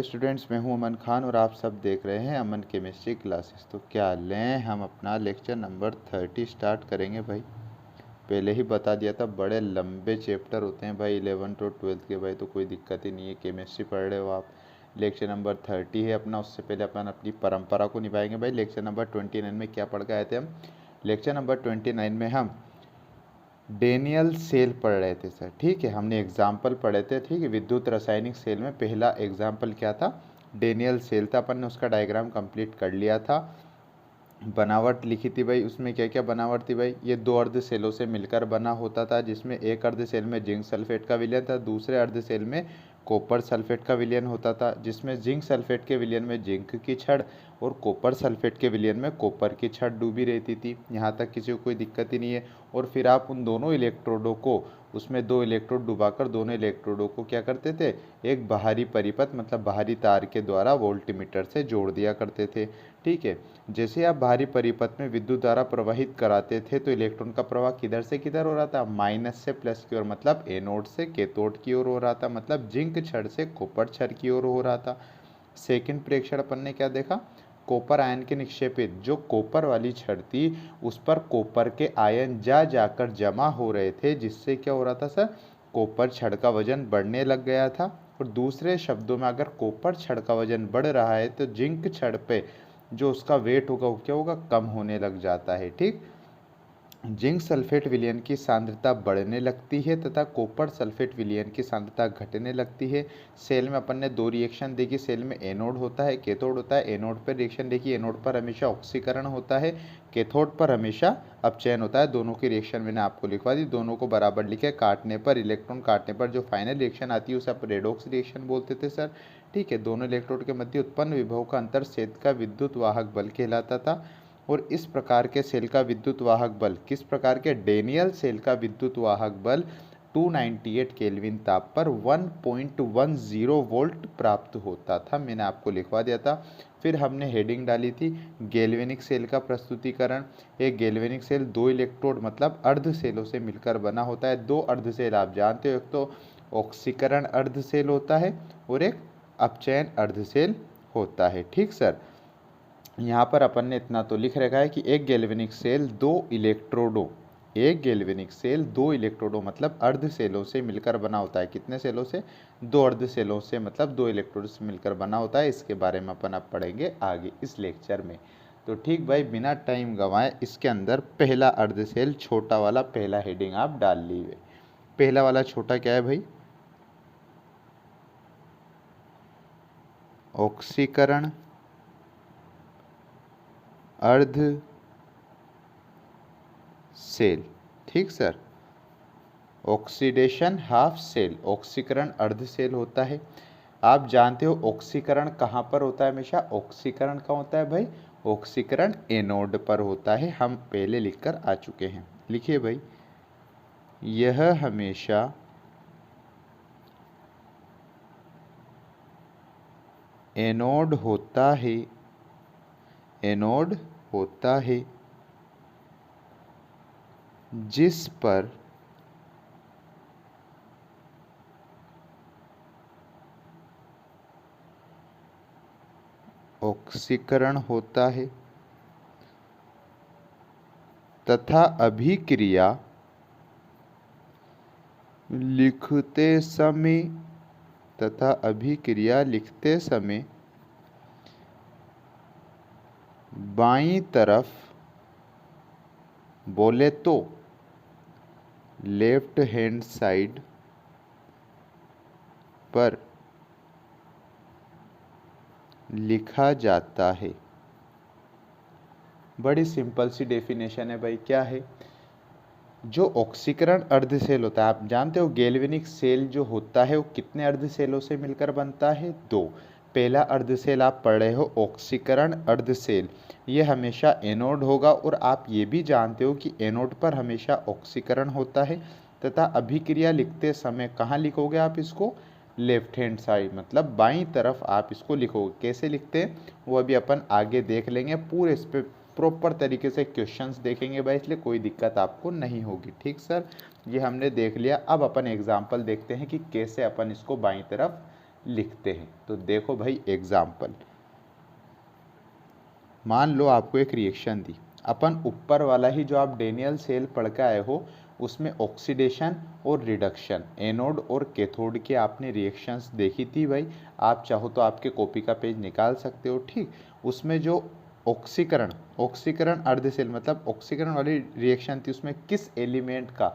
Students, मैं हूं अमन खान और आप सब देख रहे हैं अमन केमिस्ट्री क्लासेस। तो क्या लें, हम अपना लेक्चर नंबर 30 स्टार्ट करेंगे भाई। पहले ही बता दिया था, बड़े लंबे चैप्टर होते हैं भाई 11th और 12th के भाई, तो कोई दिक्कत ही नहीं है। केमिस्ट्री पढ़ रहे हो आप, लेक्चर नंबर 30 है अपना। उससे पहले अपन अपनी परंपरा को निभाएंगे भाई। लेक्चर नंबर 29 में क्या पढ़ के आए थे हम? लेक्चर नंबर 29 में हम डेनियल सेल पढ़ रहे थे सर। ठीक है, हमने एग्जाम्पल पढ़े थे। ठीक है, विद्युत रासायनिक सेल में पहला एग्जाम्पल क्या था? डेनियल सेल था। अपन ने उसका डायग्राम कंप्लीट कर लिया था। बनावट लिखी थी भाई, उसमें क्या क्या बनावट थी भाई? ये दो अर्ध सेलों से मिलकर बना होता था, जिसमें एक अर्ध सेल में जिंक सल्फेट का विलयन था, दूसरे अर्ध सेल में कॉपर सल्फेट का विलयन होता था, जिसमें जिंक सल्फेट के विलयन में जिंक की छड़ और कॉपर सल्फेट के विलयन में कॉपर की छड़ डूबी रहती थी। यहाँ तक किसी को कोई दिक्कत ही नहीं है। और फिर आप उन दोनों इलेक्ट्रोडों को, उसमें दो इलेक्ट्रोड डुबाकर दोनों इलेक्ट्रोडों को क्या करते थे? एक बाहरी परिपथ मतलब बाहरी तार के द्वारा वोल्टमीटर से जोड़ दिया करते थे। ठीक है, जैसे आप बाहरी परिपथ में विद्युत धारा प्रवाहित कराते थे तो इलेक्ट्रॉन का प्रवाह किधर से किधर हो रहा था? माइनस से प्लस की ओर, मतलब एनोड से कैथोड की ओर हो रहा था, मतलब जिंक छड़ से कॉपर छड़ की ओर हो रहा था। सेकंड प्रेक्षण अपन ने क्या देखा? कॉपर आयन के निक्षेपित जो कॉपर वाली छड़ थी, उस पर कॉपर के आयन जा जाकर जमा हो रहे थे, जिससे क्या हो रहा था सर? कॉपर छड़ का वजन बढ़ने लग गया था। और दूसरे शब्दों में, अगर कॉपर छड़ का वजन बढ़ रहा है तो जिंक छड़ पे जो उसका वेट होगा वो क्या होगा? कम होने लग जाता है। ठीक, जिंक सल्फेट विलयन की सांद्रता बढ़ने लगती है तथा कॉपर सल्फेट विलयन की सांद्रता घटने लगती है। सेल में अपन ने दो रिएक्शन देखी। सेल में एनोड होता है, कैथोड होता है। एनोड पर रिएक्शन देखी, एनोड पर हमेशा ऑक्सीकरण होता है, कैथोड पर हमेशा अपचयन होता है। दोनों की रिएक्शन मैंने आपको लिखवा दी, दोनों को बराबर लिखे। काटने पर, इलेक्ट्रॉन काटने पर जो फाइनल रिएक्शन आती है उसे आप रेडॉक्स रिएक्शन बोलते थे सर। ठीक है, दोनों इलेक्ट्रोड के मध्य उत्पन्न विभव का अंतर सेल का विद्युत वाहक बल कहलाता था। और इस प्रकार के सेल का विद्युत वाहक बल, किस प्रकार के? डेनियल सेल का विद्युत वाहक बल 298 केल्विन ताप पर 1.10 वोल्ट प्राप्त होता था। मैंने आपको लिखवा दिया था। फिर हमने हेडिंग डाली थी गैल्वेनिक सेल का प्रस्तुतिकरण। एक गैल्वेनिक सेल दो इलेक्ट्रोड मतलब अर्ध सेलों से मिलकर बना होता है। दो अर्ध सेल आप जानते हो, एक तो ऑक्सीकरण अर्ध सेल होता है और एक अपचयन अर्ध सेल होता है। ठीक सर, यहाँ पर अपन ने इतना तो लिख रखा है कि एक गैल्वेनिक सेल दो इलेक्ट्रोडों, एक गैल्वेनिक सेल दो इलेक्ट्रोडों मतलब अर्ध सेलों से मिलकर बना होता है। कितने सेलों से? दो अर्ध सेलों से, मतलब दो इलेक्ट्रोड से मिलकर बना होता है। इसके बारे में अपन अब पढ़ेंगे आगे इस लेक्चर में। तो ठीक भाई, बिना टाइम गंवाए इसके अंदर पहला अर्ध सेल छोटा वाला पहला हेडिंग आप डाल लीजिए। पहला वाला छोटा क्या है भाई? ऑक्सीकरण अर्ध सेल। ठीक सर, ऑक्सीडेशन हाफ सेल, ऑक्सीकरण अर्ध सेल होता है। आप जानते हो ऑक्सीकरण कहाँ पर होता है? हमेशा ऑक्सीकरण कहाँ होता है भाई? ऑक्सीकरण एनोड पर होता है। हम पहले लिखकर आ चुके हैं, लिखिए भाई। यह हमेशा एनोड होता है, एनोड होता है जिस पर ऑक्सीकरण होता है तथा अभिक्रिया लिखते समय, तथा अभिक्रिया लिखते समय बाईं तरफ बोले तो लेफ्ट हैंड साइड पर लिखा जाता है। बड़ी सिंपल सी डेफिनेशन है भाई। क्या है? जो ऑक्सीकरण अर्ध सेल होता है, आप जानते हो गैल्वेनिक सेल जो होता है वो कितने अर्ध सेलों से मिलकर बनता है? दो। पहला अर्ध सेल आप पढ़ रहे हो ऑक्सीकरण अर्ध सेल, ये हमेशा एनोड होगा। और आप ये भी जानते हो कि एनोड पर हमेशा ऑक्सीकरण होता है तथा अभिक्रिया लिखते समय कहाँ लिखोगे आप इसको? लेफ्ट हैंड साइड मतलब बाईं तरफ आप इसको लिखोगे। कैसे लिखते हैं वो अभी अपन आगे देख लेंगे। पूरे इस पर प्रॉपर तरीके से क्वेश्चंस देखेंगे भाई, इसलिए कोई दिक्कत आपको नहीं होगी। ठीक सर, ये हमने देख लिया। अब अपन एग्जाम्पल देखते हैं कि कैसे अपन इसको बाईं तरफ लिखते हैं। तो देखो भाई एग्जाम्पल, मान लो आपको एक रिएक्शन दी, अपन ऊपर वाला ही जो आप डेनियल सेल पढ़ के आए हो उसमें ऑक्सीडेशन और रिडक्शन, एनोड और कैथोड के आपने रिएक्शंस देखी थी भाई। आप चाहो तो आपके कॉपी का पेज निकाल सकते हो, ठीक। उसमें जो ऑक्सीकरण ऑक्सीकरण अर्धसेल मतलब ऑक्सीकरण वाली रिएक्शन थी, उसमें किस एलिमेंट का,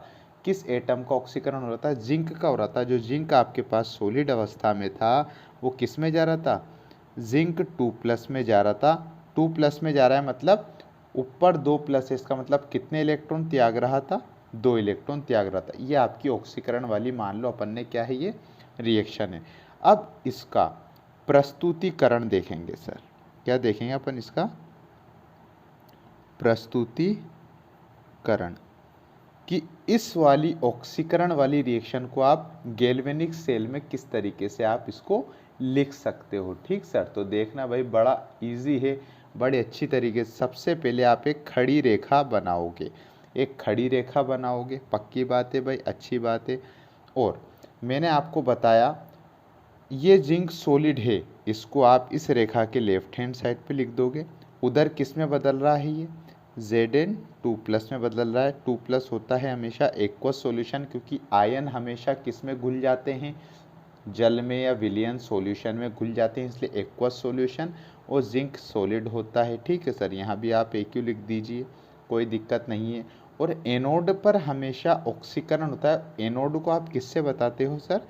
किस एटम का ऑक्सीकरण हो रहा था, जिंक का हो रहा था। जो जिंक आपके पास सॉलिड अवस्था में था वो किस में जा रहा था, जिंक 2+ में जा रहा था। 2+ में जा रहा है मतलब ऊपर 2+ है, इसका मतलब कितने इलेक्ट्रॉन त्याग रहा था, 2 इलेक्ट्रॉन त्याग रहा था। ये आपकी ऑक्सीकरण वाली मान लो अपन ने क्या है, ये रिएक्शन है। अब इसका प्रस्तुतिकरण देखेंगे सर, क्या देखेंगे अपन, इसका प्रस्तुतिकरण, कि इस वाली ऑक्सीकरण वाली रिएक्शन को आप गैल्वेनिक सेल में किस तरीके से आप इसको लिख सकते हो, ठीक सर। तो देखना भाई बड़ा इजी है, बड़े अच्छी तरीके से। सबसे पहले आप एक खड़ी रेखा बनाओगे, एक खड़ी रेखा बनाओगे, पक्की बात है भाई, अच्छी बात है। और मैंने आपको बताया ये जिंक सॉलिड है, इसको आप इस रेखा के लेफ्ट हैंड साइड पे लिख दोगे। उधर किस में बदल रहा है, ये Zn 2+ में बदल रहा है। 2+ होता है हमेशा एक्वस सॉल्यूशन, क्योंकि आयन हमेशा किस में घुल जाते हैं, जल में या विलियन सॉल्यूशन में घुल जाते हैं, इसलिए एक्वस सॉल्यूशन। और जिंक सॉलिड होता है, ठीक है सर। यहाँ भी आप AQ लिख दीजिए, कोई दिक्कत नहीं है। और एनोड पर हमेशा ऑक्सीकरण होता है। एनोड को आप किससे बताते हो सर,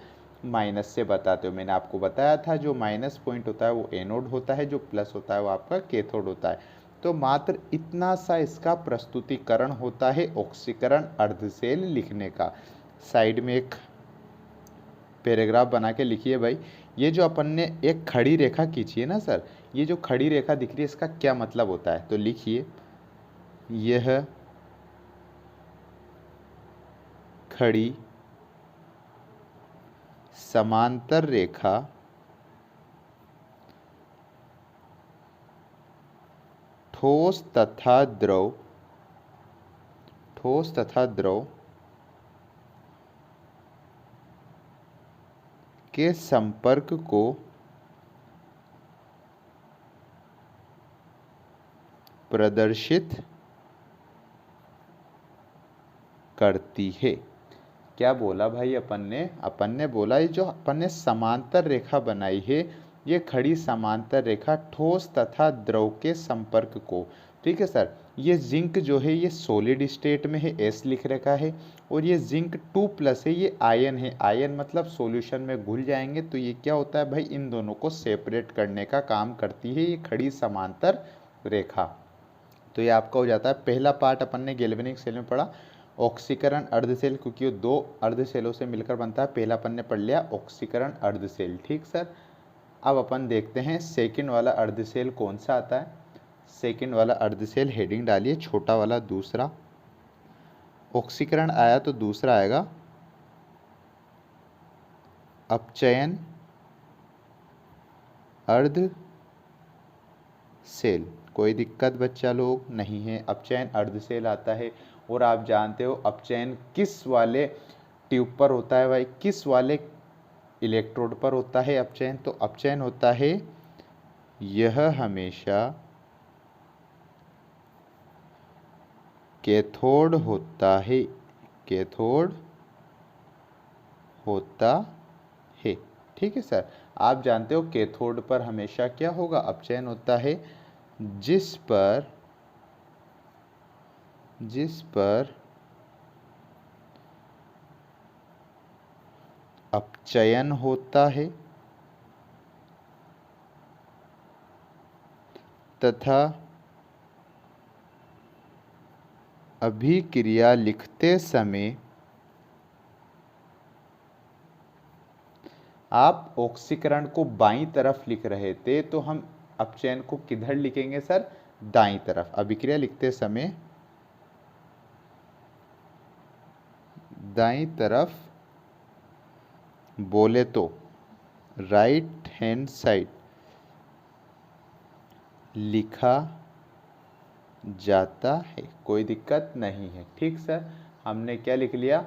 माइनस से बताते हो। मैंने आपको बताया था जो माइनस पॉइंट होता है वो एनोड होता है, जो प्लस होता है वो आपका कैथोड होता है। तो मात्र इतना सा इसका प्रस्तुतिकरण होता है ऑक्सीकरण अर्धसेल लिखने का। साइड में एक पैराग्राफ बना के लिखिए भाई। ये जो अपन ने एक खड़ी रेखा खींची है ना सर, ये जो खड़ी रेखा दिख रही है इसका क्या मतलब होता है, तो लिखिए यह खड़ी समांतर रेखा ठोस तथा द्रव के संपर्क को प्रदर्शित करती है। क्या बोला भाई अपन ने बोला ये जो अपन ने समांतर रेखा बनाई है, ये खड़ी समांतर रेखा ठोस तथा द्रव के संपर्क को, ठीक है सर। ये जिंक जो है ये सॉलिड स्टेट में है, S लिख रखा है। और ये जिंक 2+ है, ये आयन है। आयन मतलब सॉल्यूशन में घुल जाएंगे, तो ये क्या होता है भाई, इन दोनों को सेपरेट करने का काम करती है ये खड़ी समांतर रेखा। तो ये आपका हो जाता है पहला पार्ट। अपन ने गैल्वेनिक सेल में पढ़ा ऑक्सीकरण अर्धसेल, क्योंकि वो 2 अर्धसेलों से मिलकर बनता है। पहला अपन ने पढ़ लिया ऑक्सीकरण अर्धसेल, ठीक सर। अब अपन देखते हैं सेकंड वाला अर्धसेल कौन सा आता है। सेकंड वाला अर्धसेल हेडिंग डालिए, छोटा वाला दूसरा। ऑक्सीकरण आया तो दूसरा आएगा अपचयन अर्धसेल। कोई दिक्कत बच्चा लोग नहीं है, अपचयन अर्धसेल आता है। और आप जानते हो अपचयन किस वाले ट्यूब पर होता है भाई, किस वाले इलेक्ट्रोड पर होता है अपचयन, तो अपचयन होता है यह हमेशा कैथोड होता है, कैथोड होता है, ठीक है सर। आप जानते हो कैथोड पर हमेशा क्या होगा, अपचयन होता है। जिस पर अपचयन होता है तथा अभिक्रिया लिखते समय आप ऑक्सीकरण को बाईं तरफ लिख रहे थे, तो हम अपचयन को किधर लिखेंगे सर, दाईं तरफ। अभिक्रिया लिखते समय दाईं तरफ बोले तो राइट हैंड साइड लिखा जाता है, कोई दिक्कत नहीं है, ठीक सर। हमने क्या लिख लिया,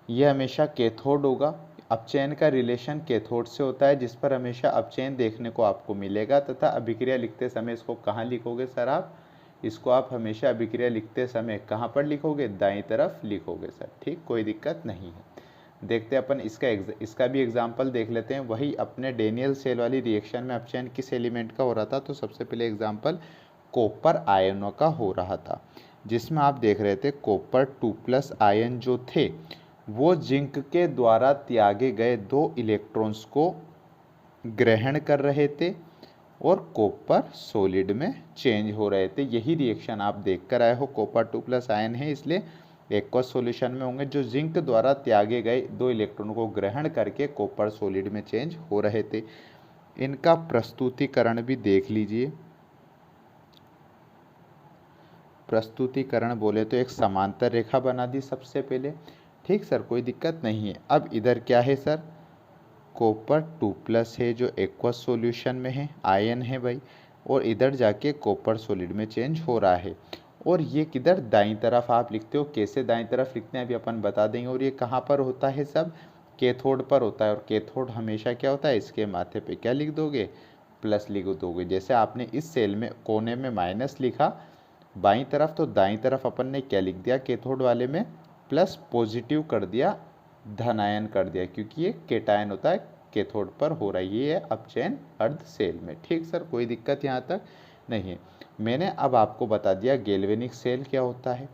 यह हमेशा कैथोड होगा, अपचयन का रिलेशन कैथोड से होता है, जिस पर हमेशा अपचयन देखने को आपको मिलेगा, तथा अभिक्रिया लिखते समय इसको कहाँ लिखोगे सर आप? इसको आप हमेशा अभिक्रिया लिखते समय कहाँ पर लिखोगे? दाईं तरफ लिखोगे सर। ठीक, कोई दिक्कत नहीं है। देखते हैं अपन इसका भी एग्जाम्पल देख लेते हैं। वही अपने डेनियल सेल वाली रिएक्शन में अपचयन किस एलिमेंट का हो रहा था? तो सबसे पहले एग्जाम्पल कॉपर आयनों का हो रहा था, जिसमें आप देख रहे थे कॉपर 2+ आयन जो थे वो जिंक के द्वारा त्यागे गए 2 इलेक्ट्रॉन्स को ग्रहण कर रहे थे और कॉपर सॉलिड में चेंज हो रहे थे। यही रिएक्शन आप देख कर आए हो। कॉपर 2+ आयन है, इसलिए एक्वस सॉल्यूशन में होंगे, जो जिंक द्वारा त्यागे गए 2 इलेक्ट्रॉन को ग्रहण करके कॉपर सॉलिड में चेंज हो रहे थे। इनका प्रस्तुतिकरण भी देख लीजिए। प्रस्तुतिकरण बोले तो एक समांतर रेखा बना दी सबसे पहले। ठीक सर, कोई दिक्कत नहीं है। अब इधर क्या है सर? कॉपर 2+ है जो एक्वस सॉल्यूशन में है, आयन है भाई, और इधर जाके कॉपर सॉलिड में चेंज हो रहा है। और ये किधर? दाईं तरफ आप लिखते हो। कैसे दाईं तरफ लिखते हैं अभी अपन बता देंगे। और ये कहाँ पर होता है सब? कैथोड पर होता है। और कैथोड हमेशा क्या होता है? इसके माथे पे क्या लिख दोगे? प्लस लिख दोगे। जैसे आपने इस सेल में कोने में माइनस लिखा बाईं तरफ, तो दाईं तरफ अपन ने क्या लिख दिया? कैथोड वाले में प्लस पॉजिटिव कर दिया, धनायन कर दिया, क्योंकि ये केटायन होता है, कैथोड पर हो रहा है। ये है अपचयन अर्ध सेल में। ठीक सर, कोई दिक्कत यहाँ तक नहीं है। मैंने अब आपको बता दिया गैल्वेनिक सेल क्या होता है,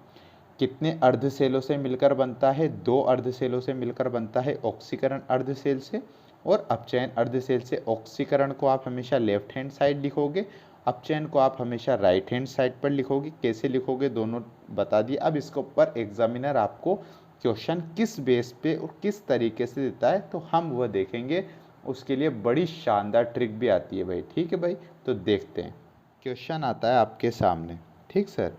कितने अर्ध सेलों से मिलकर बनता है? 2 अर्ध सेलों से मिलकर बनता है, ऑक्सीकरण अर्ध सेल से और अपचयन अर्ध सेल से। ऑक्सीकरण को आप हमेशा लेफ्ट हैंड साइड लिखोगे, अपचयन को आप हमेशा राइट हैंड साइड पर लिखोगे। कैसे लिखोगे दोनों बता दिए। अब इसके ऊपर एग्जामिनर आपको क्वेश्चन किस बेस पे और किस तरीके से देता है तो हम वह देखेंगे। उसके लिए बड़ी शानदार ट्रिक भी आती है भाई। ठीक है भाई, तो देखते हैं। क्वेश्चन आता है आपके सामने। ठीक सर,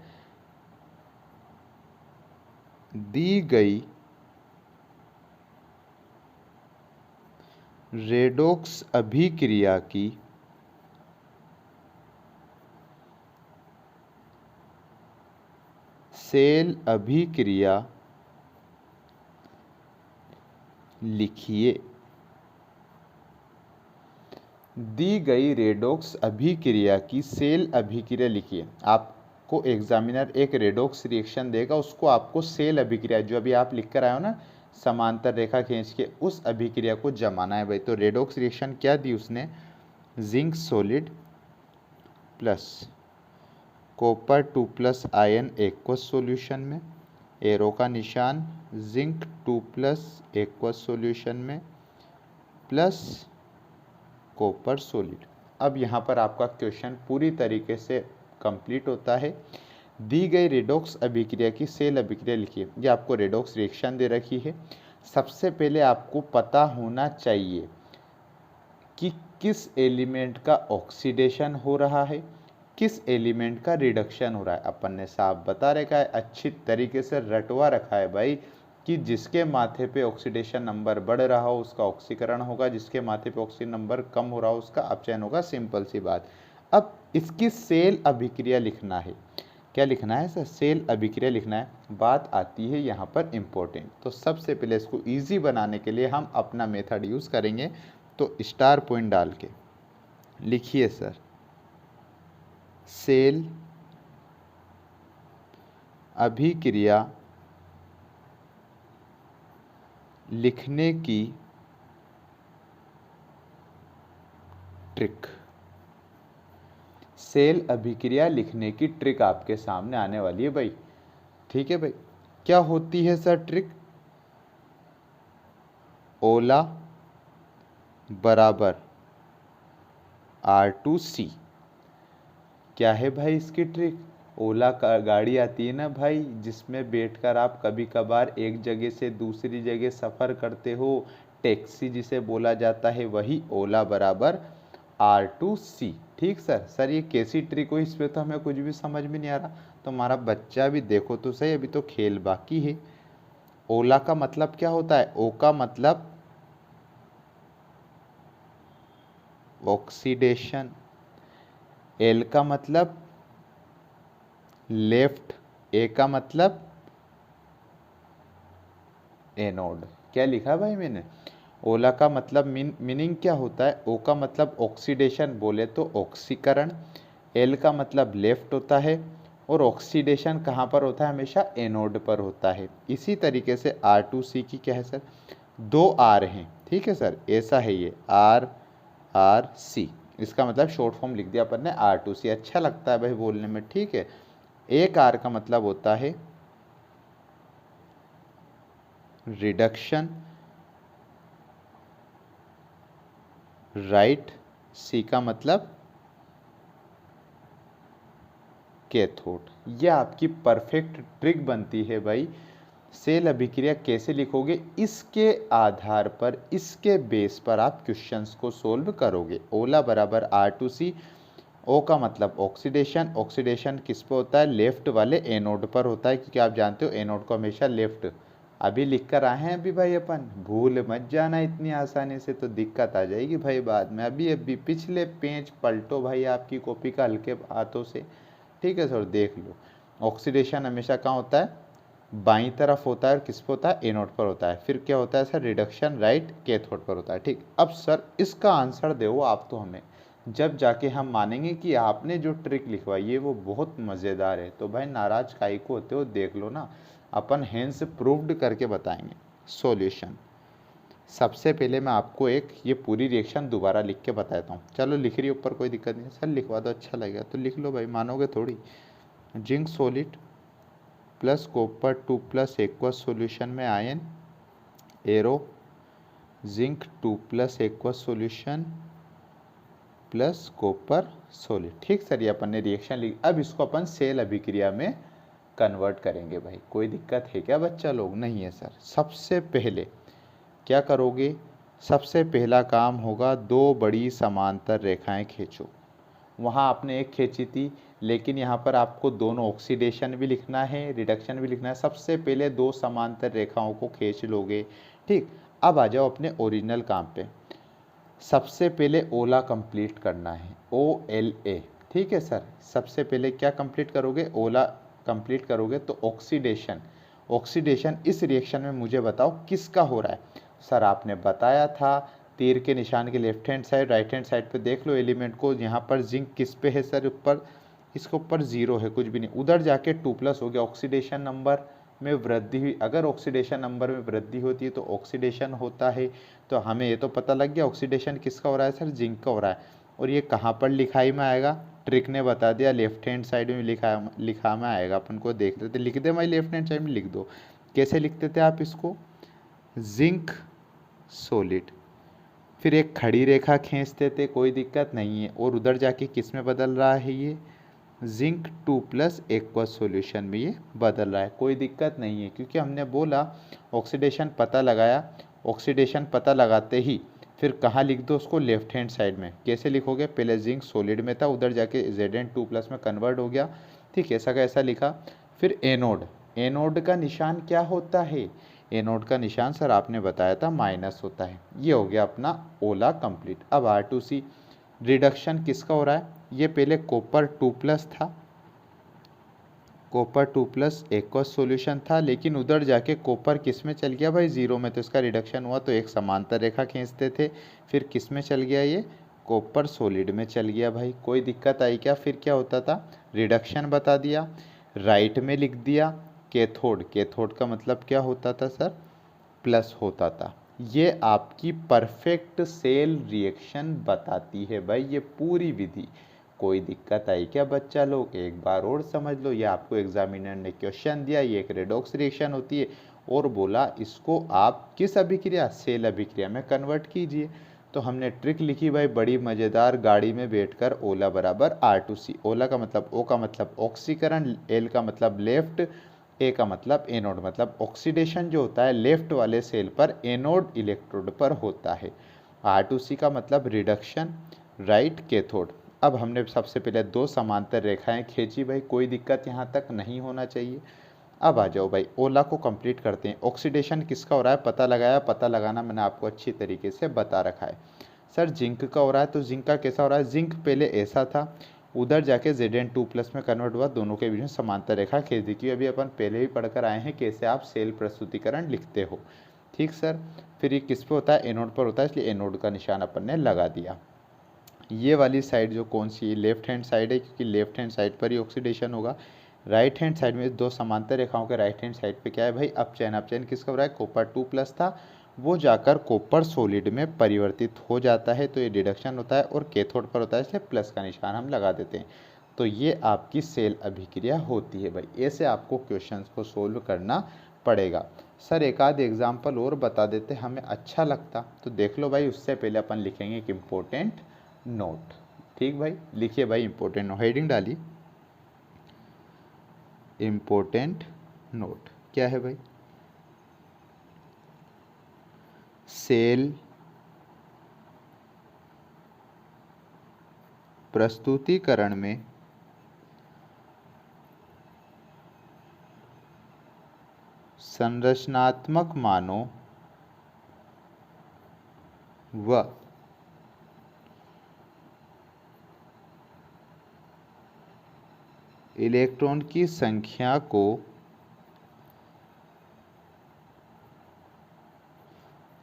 दी गई रेडॉक्स अभिक्रिया की सेल अभिक्रिया लिखिए। दी गई रेडॉक्स अभिक्रिया की सेल अभिक्रिया लिखिए। आपको एग्जामिनर एक रेडॉक्स रिएक्शन देगा, उसको आपको सेल अभिक्रिया जो अभी आप लिख कर आए हो ना, समांतर रेखा खींच के, उस अभिक्रिया को जमाना है भाई। तो रेडॉक्स रिएक्शन क्या दी उसने? Zinc solid plus copper 2+ ion aqueous solution में, एरो का निशान, जिंक 2+ एक्वस सॉल्यूशन में प्लस कॉपर सॉलिड। अब यहाँ पर आपका क्वेश्चन पूरी तरीके से कंप्लीट होता है। दी गई रेडॉक्स अभिक्रिया की सेल अभिक्रिया लिखिए। ये आपको रेडॉक्स रिएक्शन दे रखी है। सबसे पहले आपको पता होना चाहिए कि किस एलिमेंट का ऑक्सीडेशन हो रहा है, किस एलिमेंट का रिडक्शन हो रहा है। अपन ने साफ बता रखा है, अच्छी तरीके से रटवा रखा है भाई, कि जिसके माथे पे ऑक्सीडेशन नंबर बढ़ रहा हो उसका ऑक्सीकरण होगा, जिसके माथे पे ऑक्सीजन नंबर कम हो रहा हो उसका अपचयन होगा। सिंपल सी बात। अब इसकी सेल अभिक्रिया लिखना है। क्या लिखना है सर? सेल अभिक्रिया लिखना है। बात आती है यहाँ पर इम्पोर्टेंट। तो सबसे पहले इसको ईजी बनाने के लिए हम अपना मेथड यूज़ करेंगे। तो स्टार पॉइंट डाल के लिखिए सर, सेल अभिक्रिया लिखने की ट्रिक। सेल अभिक्रिया लिखने की ट्रिक आपके सामने आने वाली है भाई। ठीक है भाई, क्या होती है सर ट्रिक? ओला बराबर R2C। क्या है भाई इसकी ट्रिक? ओला का गाड़ी आती है ना भाई, जिसमें बैठकर आप कभी कभार एक जगह से दूसरी जगह सफ़र करते हो, टैक्सी जिसे बोला जाता है, वही ओला बराबर R2C। ठीक सर। सर ये कैसी ट्रिक हुई? इस पर तो हमें कुछ भी समझ में नहीं आ रहा। तो हमारा बच्चा भी देखो तो सही, अभी तो खेल बाकी है। ओला का मतलब क्या होता है? ओ का मतलब ऑक्सीडेशन, एल का मतलब लेफ्ट, ए का मतलब एनोड। क्या लिखा भाई मैंने? ओला का मतलब मीनिंग क्या होता है? ओ का मतलब ऑक्सीडेशन बोले तो ऑक्सीकरण, एल का मतलब लेफ्ट होता है, और ऑक्सीडेशन कहाँ पर होता है? हमेशा एनोड पर होता है। इसी तरीके से R2C की क्या है सर? दो आर हैं, ठीक है सर, ऐसा है ये RRC, इसका मतलब शॉर्ट फॉर्म लिख दिया अपन ने R2C। अच्छा लगता है भाई बोलने में, ठीक है। एक आर का मतलब होता है रिडक्शन, राइट, सी का मतलब कैथोड। यह आपकी परफेक्ट ट्रिक बनती है भाई। सेल अभिक्रिया कैसे लिखोगे, इसके आधार पर, इसके बेस पर आप क्वेश्चंस को सोल्व करोगे। ओला बराबर R2C, ओ का मतलब ऑक्सीडेशन, ऑक्सीडेशन किस पे होता है? लेफ्ट वाले एनोड पर होता है, क्योंकि आप जानते हो एनोड को हमेशा लेफ्ट। अभी लिख कर आए हैं अभी भाई अपन, भूल मत जाना इतनी आसानी से, तो दिक्कत आ जाएगी भाई बाद में। अभी अभी पिछले पेज पलटो भाई आपकी कॉपी का हल्के हाथों से, ठीक है सर, देख लो। ऑक्सीडेशन हमेशा कहाँ होता है? बाईं तरफ होता है, और किस पर होता है? एनोड पर होता है। फिर क्या होता है सर? रिडक्शन राइट कैथोड पर होता है, ठीक। अब सर इसका आंसर दो आप तो हमें, जब जाके हम मानेंगे कि आपने जो ट्रिक लिखवाई है वो बहुत मज़ेदार है। तो भाई नाराज काहे को होते हो, देख लो ना, अपन हैंड्स प्रूव्ड करके बताएंगे। सॉल्यूशन, सबसे पहले मैं आपको एक ये पूरी रिएक्शन दोबारा लिख के बताता हूँ। चलो लिख रही ऊपर, कोई दिक्कत नहीं है सर, लिखवा दो, अच्छा लगेगा तो लिख लो भाई, मानोगे थोड़ी। Zinc solid plus copper 2 plus aqueous solution में ion, arrow zinc 2 plus aqueous solution plus copper solid, ठीक सर। ये अपन ने रिएक्शन लिख, अब इसको अपन सेल अभिक्रिया में कन्वर्ट करेंगे भाई। कोई दिक्कत है क्या बच्चा लोग? नहीं है सर। सबसे पहले क्या करोगे? सबसे पहला काम होगा, दो बड़ी समांतर रेखाएं खींचो। वहाँ आपने एक खींची थी, लेकिन यहाँ पर आपको दोनों ऑक्सीडेशन भी लिखना है, रिडक्शन भी लिखना है। सबसे पहले दो समांतर रेखाओं को खींच लोगे, ठीक। अब आ जाओ अपने ओरिजिनल काम पे। सबसे पहले ओला कंप्लीट करना है, OLA, ठीक है सर। सबसे पहले क्या कंप्लीट करोगे? ओला कंप्लीट करोगे तो ऑक्सीडेशन, ऑक्सीडेशन इस रिएक्शन में मुझे बताओ किसका हो रहा है? सर आपने बताया था तीर के निशान के left hand side, right hand side पे देख लो एलिमेंट को। यहाँ पर जिंक किस पे है सर? ऊपर, इसके ऊपर 0 है, कुछ भी नहीं। उधर जाके 2+ हो गया, ऑक्सीडेशन नंबर में वृद्धि हुई। अगर ऑक्सीडेशन नंबर में वृद्धि होती है तो ऑक्सीडेशन होता है। तो हमें ये तो पता लग गया ऑक्सीडेशन किसका हो रहा है सर? जिंक का हो रहा है। और ये कहाँ पर लिखाई में आएगा? ट्रिक ने बता दिया, लेफ्ट हैंड साइड में लिखा में आएगा। अपन को देख लेते, लिख दे भाई, लेफ्ट हैंड साइड में लिख दो। कैसे लिखते थे आप इसको? जिंक सॉलिड, फिर एक खड़ी रेखा खींचते थे, कोई दिक्कत नहीं है। और उधर जाके किस में बदल रहा है? ये जिंक 2 प्लस एक्वस सॉल्यूशन में ये बदल रहा है, कोई दिक्कत नहीं है, क्योंकि हमने बोला ऑक्सीडेशन पता लगाया। ऑक्सीडेशन पता लगाते ही फिर कहाँ लिख दो उसको? लेफ्ट हैंड साइड में। कैसे लिखोगे? पहले जिंक सॉलिड में था, उधर जाके Zn2+ में कन्वर्ट हो गया, ठीक। ऐसा का ऐसा लिखा। फिर एनोड, एनोड का निशान क्या होता है? एनोड का निशान सर आपने बताया था माइनस होता है। ये हो गया अपना ओला कंप्लीट। अब R2C, रिडक्शन किसका हो रहा है? ये पहले कॉपर 2+ था, कॉपर 2+ एक्वस सॉल्यूशन था, लेकिन उधर जाके कॉपर किस में चल गया भाई? 0 में, तो इसका रिडक्शन हुआ। तो एक समांतर रेखा खींचते थे, फिर किस में चल गया? ये कॉपर सॉलिड में चल गया भाई। कोई दिक्कत आई क्या? फिर क्या होता था? रिडक्शन बता दिया, राइट में लिख दिया कैथोड। कैथोड का मतलब क्या होता था सर? प्लस होता था। ये आपकी परफेक्ट सेल रिएक्शन बताती है भाई, ये पूरी विधि। कोई दिक्कत आई क्या बच्चा लोग? एक बार और समझ लो, ये आपको एग्जामिनर ने क्वेश्चन दिया, ये एक रेडॉक्स रिएक्शन होती है, और बोला इसको आप किस अभिक्रिया? सेल अभिक्रिया में कन्वर्ट कीजिए। तो हमने ट्रिक लिखी भाई, बड़ी मज़ेदार। गाड़ी में बैठकर ओला बराबर R2C। ओला का मतलब, ओ का मतलब ऑक्सीकरण, एल का मतलब लेफ्ट, ए का मतलब एनोड। मतलब ऑक्सीडेशन जो होता है लेफ्ट वाले सेल पर एनोड इलेक्ट्रोड पर होता है। R2C का मतलब रिडक्शन, राइट कैथोड। अब हमने सबसे पहले दो समांतर रेखाएं खींची भाई, कोई दिक्कत यहाँ तक नहीं होना चाहिए। अब आ जाओ भाई, ओला को कंप्लीट करते हैं। ऑक्सीडेशन किसका हो रहा है? पता लगाया, पता लगाना मैंने आपको अच्छी तरीके से बता रखा है। सर जिंक का हो रहा है, तो जिंक का कैसा हो रहा है? जिंक पहले ऐसा था, उधर जाके Zn2+ में कन्वर्ट हुआ, दोनों के बीच में समांतर रेखा खींच दी। क्योंकि अभी अपन पहले ही पढ़कर आए हैं कैसे आप सेल प्रस्तुतिकरण लिखते हो। ठीक सर। फिर ये किस पे होता है, एनोड पर होता है, इसलिए एनोड का निशान अपन ने लगा दिया। ये वाली साइड जो कौन सी है, लेफ्ट हैंड साइड है, क्योंकि लेफ्ट हैंड साइड पर ही ऑक्सीडेशन होगा। राइट हैंड साइड में दो समांतर रेखाओं के राइट हैंड साइड पे क्या है भाई, अपचयन। अपचयन किसका हो रहा है, कॉपर 2+ था, वो जाकर कॉपर सॉलिड में परिवर्तित हो जाता है, तो ये डिडक्शन होता है। और कैथोड पर होता है, इसलिए प्लस का निशान हम लगा देते हैं। तो ये आपकी सेल अभिक्रिया होती है भाई। ऐसे आपको क्वेश्चंस को सोल्व करना पड़ेगा। सर एक आध एग्जाम्पल और बता देते हमें अच्छा लगता, तो देख लो भाई। उससे पहले अपन लिखेंगे एक इम्पोर्टेंट नोट। ठीक भाई, लिखिए भाई इम्पोर्टेंट नोट, हेडिंग डालिए इम्पोर्टेंट नोट। क्या है भाई, सेल प्रस्तुतिकरण में संरचनात्मक मानों व इलेक्ट्रॉन की संख्या को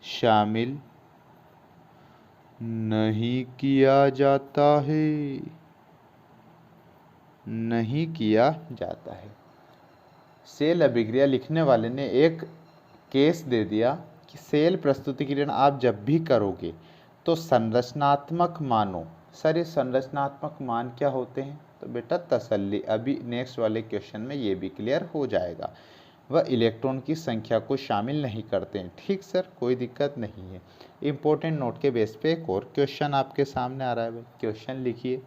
शामिल नहीं किया जाता है, नहीं किया जाता है। सेल अभिक्रिया लिखने वाले ने एक केस दे दिया कि सेल प्रस्तुतिकरण आप जब भी करोगे तो संरचनात्मक मानों। सर ये संरचनात्मक मान क्या होते हैं, तो बेटा तसल्ली, अभी नेक्स्ट वाले क्वेश्चन में ये भी क्लियर हो जाएगा। वह इलेक्ट्रॉन की संख्या को शामिल नहीं करते हैं। ठीक सर, कोई दिक्कत नहीं है। इंपॉर्टेंट नोट के बेस पे एक और क्वेश्चन आपके सामने आ रहा है भाई। क्वेश्चन लिखिए,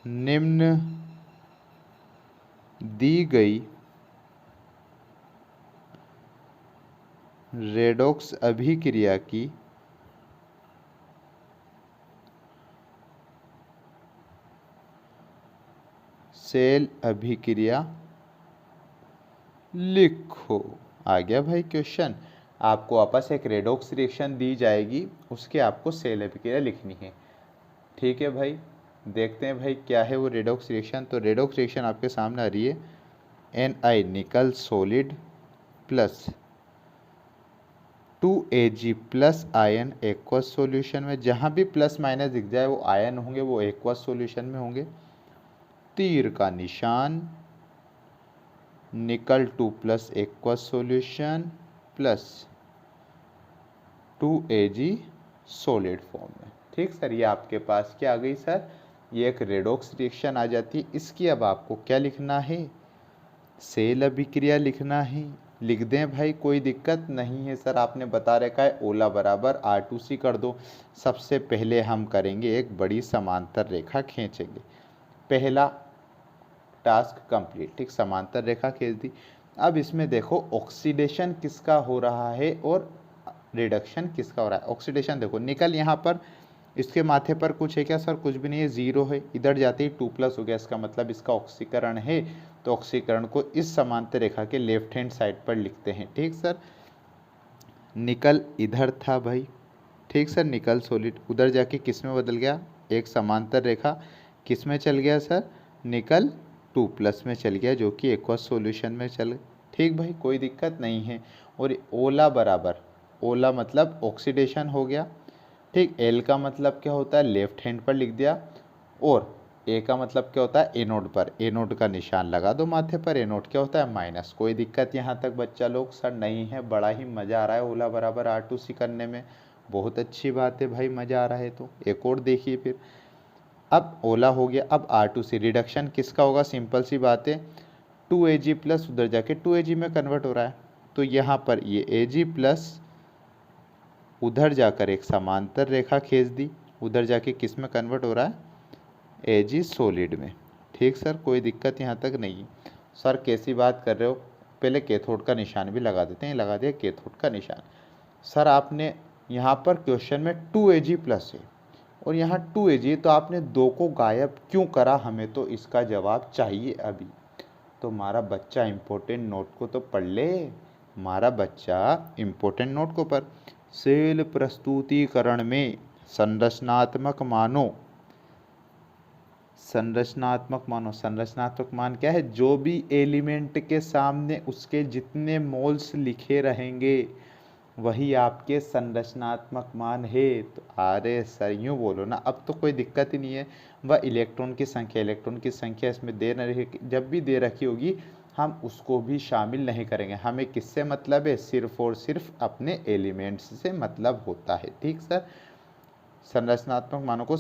निम्न दी गई रेडॉक्स अभिक्रिया की सेल अभिक्रिया लिखो। आ गया भाई क्वेश्चन। आपको वापस एक रेडॉक्स रिएक्शन दी जाएगी, उसके आपको सेल अभिक्रिया लिखनी है। ठीक है भाई, देखते हैं भाई क्या है वो रेडॉक्स रिएक्शन। तो रेडॉक्स रिएक्शन आपके सामने आ रही है, Na निकल solid plus 2Ag plus ion aqueous solution में। जहाँ भी प्लस माइनस दिख जाए वो आयन होंगे, वो एक्वस सॉल्यूशन में होंगे। तीर का निशान, निकल 2 plus aqueous solution plus 2Ag solid form में। ठीक सर, ये आपके पास क्या आ गई सर, ये एक रेडॉक्स रिएक्शन आ जाती है। इसकी अब आपको क्या लिखना है, सेल अभिक्रिया लिखना है। लिख दें भाई, कोई दिक्कत नहीं है। सर आपने बता रखा है ओला बराबर R2C कर दो। सबसे पहले हम करेंगे एक बड़ी समांतर रेखा खींचेंगे, पहला टास्क कंप्लीट। ठीक, समांतर रेखा खींच दी। अब इसमें देखो ऑक्सीडेशन किसका हो रहा है और रिडक्शन किसका हो रहा है। ऑक्सीडेशन देखो, निकल यहाँ पर इसके माथे पर कुछ है क्या सर, कुछ भी नहीं है, 0 है। इधर जाते ही 2+ हो गया, इसका मतलब इसका ऑक्सीकरण है। तो ऑक्सीकरण को इस समांतर रेखा के लेफ्ट हैंड साइड पर लिखते हैं। ठीक सर, निकल इधर था भाई। ठीक सर, निकल सॉलिड उधर जाके किस में बदल गया, एक समांतर रेखा किस में चल गया सर, निकल 2+ में चल गया, जो कि एक्वस सॉल्यूशन में चल। ठीक भाई, कोई दिक्कत नहीं है। और ओला बराबर, ओला मतलब ऑक्सीडेशन हो गया। ठीक, एल का मतलब क्या होता है, लेफ्ट हैंड पर लिख दिया। और ए का मतलब क्या होता है, एनोड पर। एनोड का निशान लगा दो माथे पर। एनोड क्या होता है, माइनस। कोई दिक्कत यहाँ तक बच्चा लोग सर नहीं है, बड़ा ही मज़ा आ रहा है ओला बराबर R2C करने में। बहुत अच्छी बात है भाई, मज़ा आ रहा है। तो एक और देखिए फिर, अब ओला हो गया, अब R2C रिडक्शन किसका होगा, सिंपल सी बात है, 2Ag प्लस उधर जाके 2Ag में कन्वर्ट हो रहा है। तो यहाँ पर ये Ag प्लस उधर जाकर एक समांतर रेखा खींच दी, उधर जाके किस में कन्वर्ट हो रहा है, Ag सॉलिड में। ठीक सर, कोई दिक्कत यहाँ तक नहीं। सर कैसी बात कर रहे हो, पहले कैथोड का निशान भी लगा देते हैं। लगा दिया कैथोड का निशान। सर आपने यहाँ पर क्वेश्चन में 2Ag प्लस है और यहाँ 2Ag, तो आपने 2 को गायब क्यों करा, हमें तो इसका जवाब चाहिए अभी। तो हमारा बच्चा इम्पोर्टेंट नोट को तो पढ़ ले, हमारा बच्चा इम्पोर्टेंट नोट को पढ़। सेल प्रस्तुतिकरण में संरचनात्मक मानों संरचनात्मक मानो, संरचनात्मक मान क्या है, जो भी एलिमेंट के सामने उसके जितने मोल्स लिखे रहेंगे वही आपके संरचनात्मक मान है। तो अरे सर यूँ बोलो ना, अब तो कोई दिक्कत ही नहीं है। वह इलेक्ट्रॉन की संख्या इसमें दे न रही, जब भी दे रखी होगी हम उसको भी शामिल नहीं करेंगे। हमें किससे मतलब है, सिर्फ और सिर्फ अपने एलिमेंट्स से मतलब होता है। ठीक सर, संरचनात्मक मानों को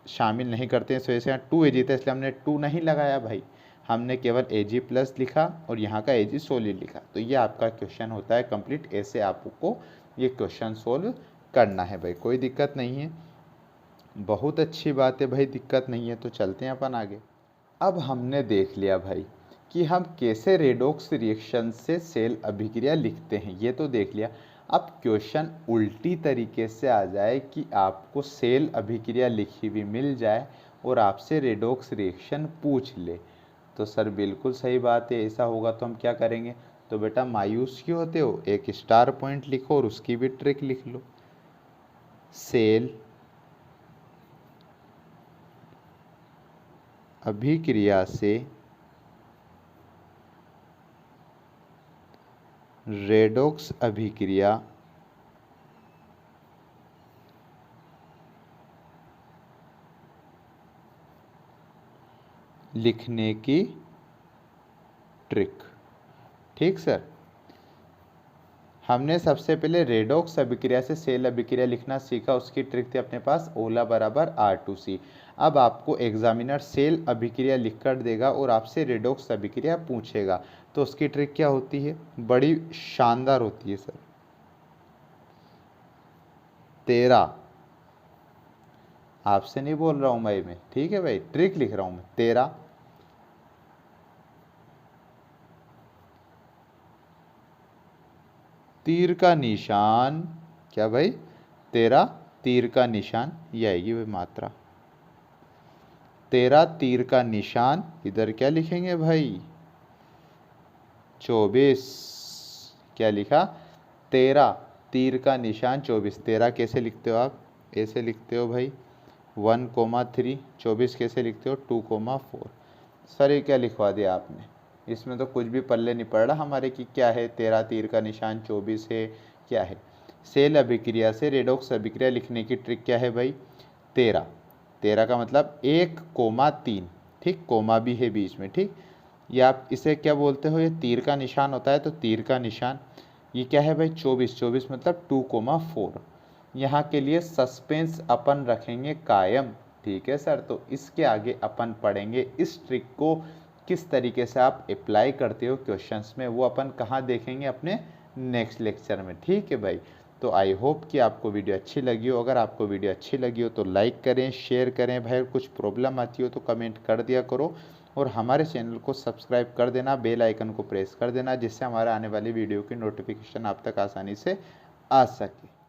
शामिल नहीं करते हैं। इस वजह से यहाँ 2Ag था, इसलिए हमने 2 नहीं लगाया भाई, हमने केवल Ag प्लस लिखा और यहाँ का Ag सॉलिड लिखा। तो ये आपका क्वेश्चन होता है कंप्लीट। ऐसे आपको ये क्वेश्चन सोल्व करना है भाई, कोई दिक्कत नहीं है। बहुत अच्छी बात है भाई, दिक्कत नहीं है। तो चलते हैं अपन आगे। अब हमने देख लिया भाई कि हम कैसे रेडॉक्स रिएक्शन से सेल अभिक्रिया लिखते हैं, ये तो देख लिया। अब क्वेश्चन उल्टी तरीके से आ जाए कि आपको सेल अभिक्रिया लिखी हुई मिल जाए और आपसे रेडॉक्स रिएक्शन पूछ ले, तो सर बिल्कुल सही बात है। ऐसा होगा तो हम क्या करेंगे, तो बेटा मायूस क्यों होते हो, एक स्टार पॉइंट लिखो और उसकी भी ट्रिक लिख लो। सेल अभिक्रिया से रेडॉक्स अभिक्रिया लिखने की ट्रिक। ठीक सर, हमने सबसे पहले रेडॉक्स अभिक्रिया से सेल अभिक्रिया लिखना सीखा, उसकी ट्रिक थी अपने पास ओला बराबर R2C। अब आपको एग्जामिनर सेल अभिक्रिया लिखकर देगा और आपसे रेडॉक्स अभिक्रिया पूछेगा, तो उसकी ट्रिक क्या होती है, बड़ी शानदार होती है सर। 13, आपसे नहीं बोल रहा हूं भाई मैं, ठीक है भाई, ट्रिक लिख रहा हूं मैं। 13 तीर का निशान, क्या भाई, 13 तीर का निशान, ये आएगी भाई मात्रा। 13 तीर का निशान, इधर क्या लिखेंगे भाई, 24। क्या लिखा, 13 तीर का निशान 24। 13 कैसे लिखते हो आप, ऐसे लिखते हो भाई 1,3। 24 कैसे लिखते हो 2,4। सर ये क्या लिखवा दिया आपने, इसमें तो कुछ भी पल्ले नहीं पड़ रहा हमारे कि क्या है, 13 तीर का निशान 24 है, क्या है। सेल अभिक्रिया से रेडॉक्स अभिक्रिया लिखने की ट्रिक क्या है भाई, 13। 13 का मतलब 1,3, ठीक, कोमा भी है बीच में, ठीक। या आप इसे क्या बोलते हो, ये तीर का निशान होता है, तो तीर का निशान। ये क्या है भाई 24, 24 मतलब 2,4। यहाँ के लिए सस्पेंस अपन रखेंगे कायम, ठीक है सर। तो इसके आगे अपन पढ़ेंगे इस ट्रिक को किस तरीके से आप अप्लाई करते हो क्वेश्चंस में, वो अपन कहाँ देखेंगे, अपने नेक्स्ट लेक्चर में, ठीक है भाई। तो आई होप कि आपको वीडियो अच्छी लगी हो। अगर आपको वीडियो अच्छी लगी हो तो लाइक करें, शेयर करें भाई। कुछ प्रॉब्लम आती हो तो कमेंट कर दिया करो और हमारे चैनल को सब्सक्राइब कर देना, बेल आइकन को प्रेस कर देना, जिससे हमारे आने वाली वीडियो की नोटिफिकेशन आप तक आसानी से आ सके।